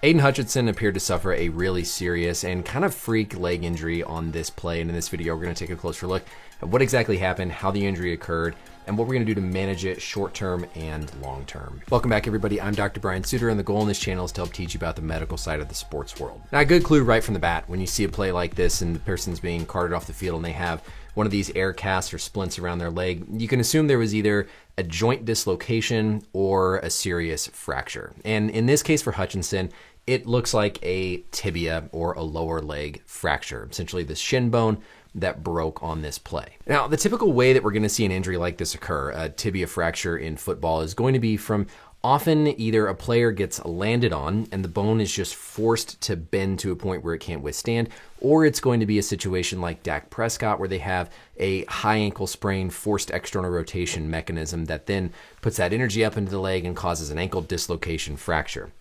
Aidan Hutchinson appeared to suffer a really serious and kind of freak leg injury on this play, and in this video we're going to take a closer look at what exactly happened, how the injury occurred, and what we're going to do to manage it short-term and long-term. Welcome back, everybody. I'm Dr. Brian Suter, and the goal in this channel is to help teach you about the medical side of the sports world. Now, a good clue right from the bat when you see a play like this and the person's being carted off the field and they have one of these air casts or splints around their leg, you can assume there was either a joint dislocation or a serious fracture. And in this case for Hutchinson, it looks like a tibia or a lower leg fracture, essentially the shin bone that broke on this play. Now, the typical way that we're going to see an injury like this occur, a tibia fracture in football, is going to be from often either a player gets landed on and the bone is just forced to bend to a point where it can't withstand, or it's going to be a situation like Dak Prescott where they have a high ankle sprain forced external rotation mechanism that then puts that energy up into the leg and causes an ankle dislocation fracture.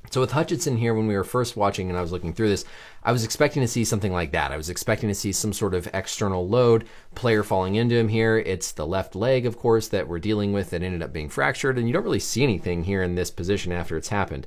So with Hutchinson here, when we were first watching and I was looking through this, I was expecting to see something like that. I was expecting to see some sort of external load, player falling into him here. It's the left leg, of course, that we're dealing with that ended up being fractured, and you don't really see anything here in this position after it's happened.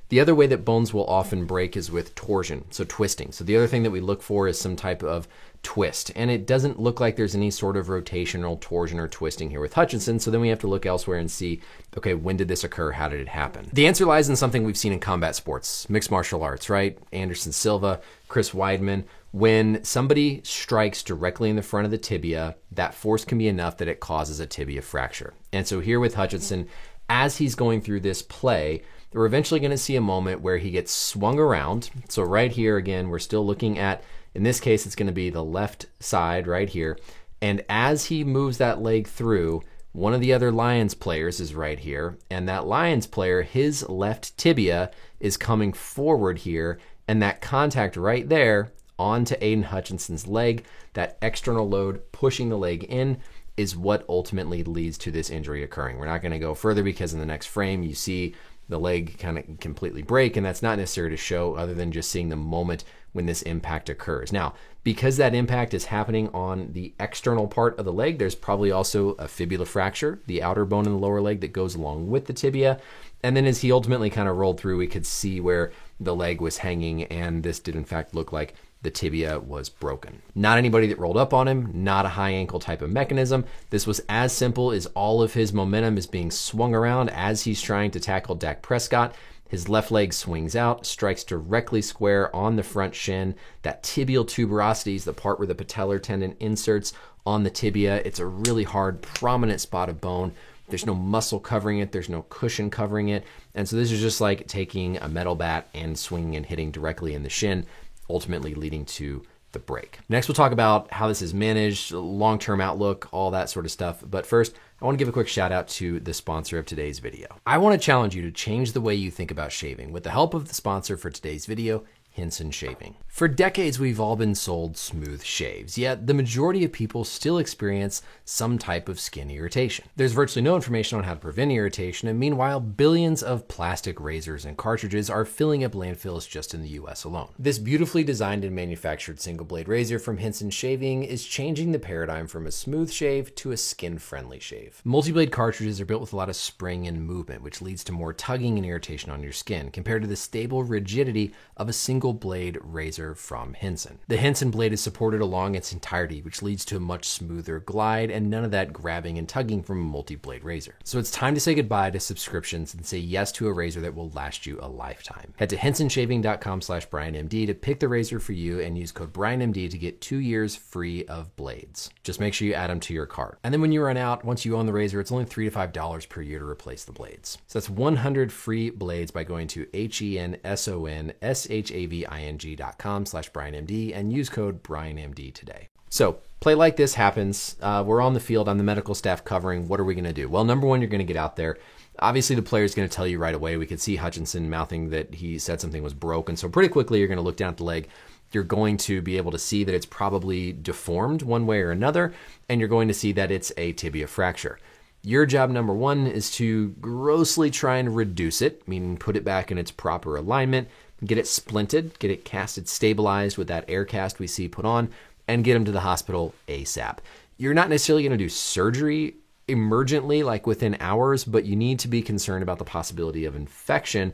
The other way that bones will often break is with torsion, so twisting. So the other thing that we look for is some type of twist, and it doesn't look like there's any sort of rotational torsion or twisting here with Hutchinson, so then we have to look elsewhere and see, okay, when did this occur? How did it happen? The answer lies in something we've seen in combat sports, mixed martial arts, right? Anderson Silva, Chris Weidman. When somebody strikes directly in the front of the tibia, that force can be enough that it causes a tibia fracture. And so here with Hutchinson, as he's going through this play, we're eventually going to see a moment where he gets swung around. So right here, again, we're still looking at, in this case, it's going to be the left side right here. And as he moves that leg through, one of the other Lions players is right here. And that Lions player, his left tibia is coming forward here. And that contact right there onto Aidan Hutchinson's leg, that external load pushing the leg in, is what ultimately leads to this injury occurring. We're not going to go further because in the next frame you see the leg kind of completely break, and that's not necessary to show other than just seeing the moment when this impact occurs. Now, because that impact is happening on the external part of the leg, there's probably also a fibula fracture, the outer bone in the lower leg that goes along with the tibia. And then as he ultimately kind of rolled through, we could see where the leg was hanging, and this did in fact look like the tibia was broken. Not anybody that rolled up on him, not a high ankle type of mechanism. This was as simple as all of his momentum is being swung around as he's trying to tackle Dak Prescott. His left leg swings out, strikes directly square on the front shin. That tibial tuberosity is the part where the patellar tendon inserts on the tibia. It's a really hard, prominent spot of bone. There's no muscle covering it. There's no cushion covering it. And so this is just like taking a metal bat and swinging and hitting directly in the shin, ultimately leading to the break. Next, we'll talk about how this is managed, long-term outlook, all that sort of stuff. But first, I want to give a quick shout out to the sponsor of today's video. I want to challenge you to change the way you think about shaving with the help of the sponsor for today's video, Hinson Shaving. For decades, we've all been sold smooth shaves, yet the majority of people still experience some type of skin irritation. There's virtually no information on how to prevent irritation, and meanwhile, billions of plastic razors and cartridges are filling up landfills just in the US alone. This beautifully designed and manufactured single blade razor from Hinson Shaving is changing the paradigm from a smooth shave to a skin-friendly shave. Multi-blade cartridges are built with a lot of spring and movement, which leads to more tugging and irritation on your skin compared to the stable rigidity of a single blade razor from Hinson. The Hinson blade is supported along its entirety, which leads to a much smoother glide and none of that grabbing and tugging from a multi-blade razor. So it's time to say goodbye to subscriptions and say yes to a razor that will last you a lifetime. Head to hinsonshaving.com/BrianMD to pick the razor for you and use code BrianMD to get 2 years free of blades. Just make sure you add them to your cart. And then when you run out, once you own the razor, it's only $3 to $5 per year to replace the blades. So that's 100 free blades by going to HENSONSHAVING.com/BrianMD and use code BrianMD today. So play like this happens. We're on the field. I'm the medical staff covering. What are we going to do? Well, number one, you're going to get out there. Obviously, the player's going to tell you right away. We could see Hutchinson mouthing that he said something was broken. So pretty quickly, you're going to look down at the leg. You're going to be able to see that it's probably deformed one way or another, and you're going to see that it's a tibia fracture. Your job number one is to grossly try and reduce it, meaning put it back in its proper alignment, get it splinted, get it casted, stabilized with that air cast we see put on, and get them to the hospital ASAP. You're not necessarily going to do surgery emergently, like within hours, but you need to be concerned about the possibility of infection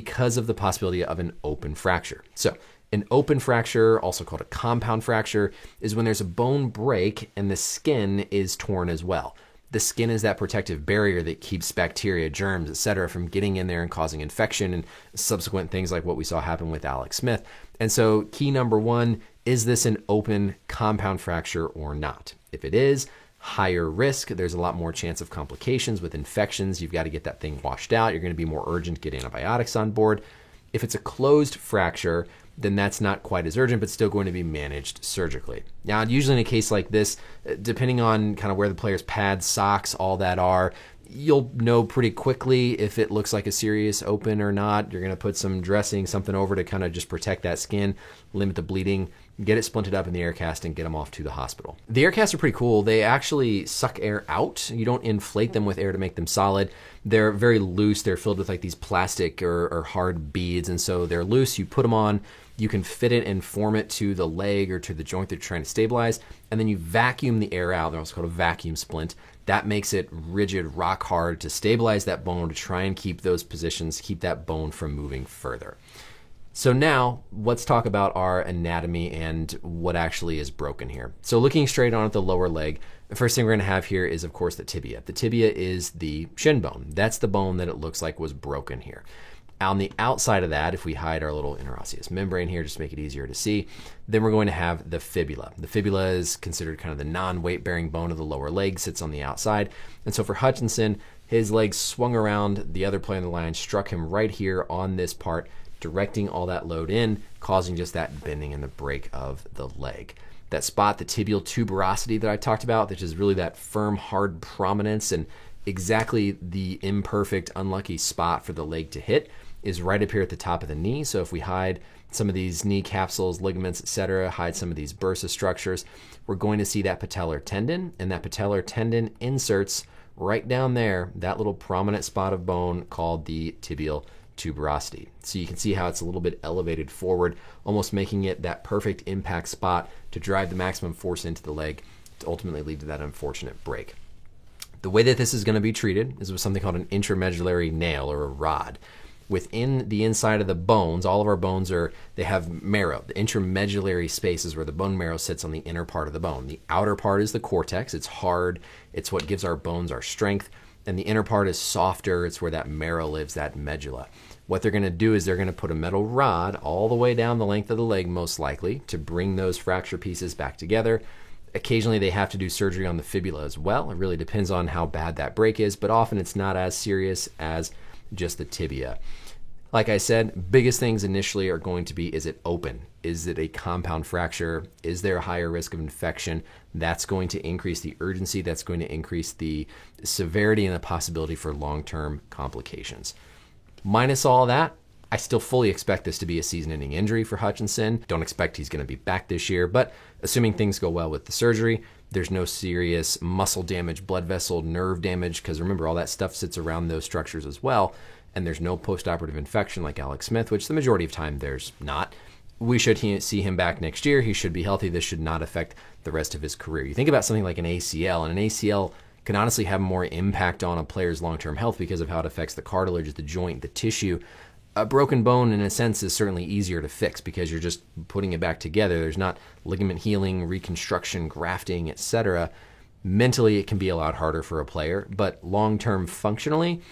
because of the possibility of an open fracture. So an open fracture, also called a compound fracture, is when there's a bone break and the skin is torn as well. The skin is that protective barrier that keeps bacteria, germs, etc. from getting in there and causing infection and subsequent things like what we saw happen with Alex Smith. And so key number one, is this an open compound fracture or not? If it is, higher risk. There's a lot more chance of complications with infections. You've got to get that thing washed out. You're going to be more urgent, get antibiotics on board. If it's a closed fracture, then that's not quite as urgent, but still going to be managed surgically. Now, usually in a case like this, depending on kind of where the player's pads, socks, all that are, you'll know pretty quickly if it looks like a serious open or not. You're going to put some dressing, something over to kind of just protect that skin, limit the bleeding, get it splinted up in the air cast, and get them off to the hospital. The air casts are pretty cool. They actually suck air out. You don't inflate them with air to make them solid. They're very loose. They're filled with like these plastic or hard beads, and so they're loose. You put them on, you can fit it and form it to the leg or to the joint that you're trying to stabilize, and then you vacuum the air out. They're also called a vacuum splint. That makes it rigid, rock hard to stabilize that bone, to try and keep those positions, keep that bone from moving further. So now let's talk about our anatomy and what actually is broken here. So looking straight on at the lower leg, the first thing we're going to have here is, of course, the tibia. The tibia is the shin bone. That's the bone that it looks like was broken here. On the outside of that, if we hide our little interosseous membrane here, just to make it easier to see, then we're going to have the fibula. The fibula is considered kind of the non-weight bearing bone of the lower leg, sits on the outside. And so for Hutchinson, his legs swung around, the other player in the line struck him right here on this part, directing all that load in, causing just that bending and the break of the leg. That spot, the tibial tuberosity that I talked about, which is really that firm, hard prominence and exactly the imperfect, unlucky spot for the leg to hit, is right up here at the top of the knee. So if we hide some of these knee capsules, ligaments, etc., hide some of these bursa structures, we're going to see that patellar tendon, and that patellar tendon inserts right down there, that little prominent spot of bone called the tibial tuberosity. So you can see how it's a little bit elevated forward, almost making it that perfect impact spot to drive the maximum force into the leg to ultimately lead to that unfortunate break. The way that this is going to be treated is with something called an intramedullary nail, or a rod. Within the inside of the bones, all of our bones they have marrow. The intramedullary space is where the bone marrow sits on the inner part of the bone. The outer part is the cortex. It's hard. It's what gives our bones our strength. And the inner part is softer. It's where that marrow lives, that medulla. What they're going to do is they're going to put a metal rod all the way down the length of the leg, most likely, to bring those fracture pieces back together. Occasionally they have to do surgery on the fibula as well. It really depends on how bad that break is, but often it's not as serious as just the tibia. Like I said, biggest things initially are going to be, is it open? Is it a compound fracture? Is there a higher risk of infection? That's going to increase the urgency. That's going to increase the severity and the possibility for long-term complications. Minus all that, I still fully expect this to be a season-ending injury for Hutchinson. Don't expect he's going to be back this year, but assuming things go well with the surgery, there's no serious muscle damage, blood vessel, nerve damage, because remember, all that stuff sits around those structures as well, and there's no post-operative infection like Alex Smith, which the majority of time there's not. We should see him back next year. He should be healthy. This should not affect the rest of his career. You think about something like an ACL, and an ACL can honestly have more impact on a player's long-term health because of how it affects the cartilage, the joint, the tissue. A broken bone, in a sense, is certainly easier to fix because you're just putting it back together. There's not ligament healing, reconstruction, grafting, etc. Mentally, it can be a lot harder for a player, but long-term functionally,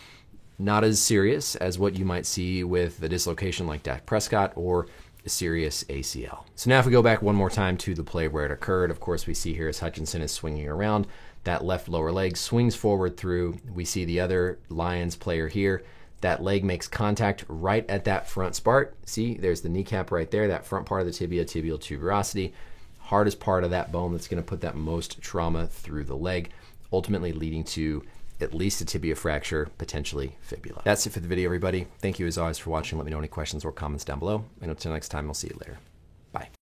not as serious as what you might see with a dislocation like Dak Prescott or a serious ACL. So now if we go back one more time to the play where it occurred, of course we see here as Hutchinson is swinging around, that left lower leg swings forward through. We see the other Lions player here. That leg makes contact right at that front spot. See, there's the kneecap right there, that front part of the tibia, tibial tuberosity, hardest part of that bone that's going to put that most trauma through the leg, ultimately leading to at least a tibia fracture, potentially fibula. That's it for the video, everybody. Thank you as always for watching. Let me know any questions or comments down below. And until next time, I'll see you later. Bye.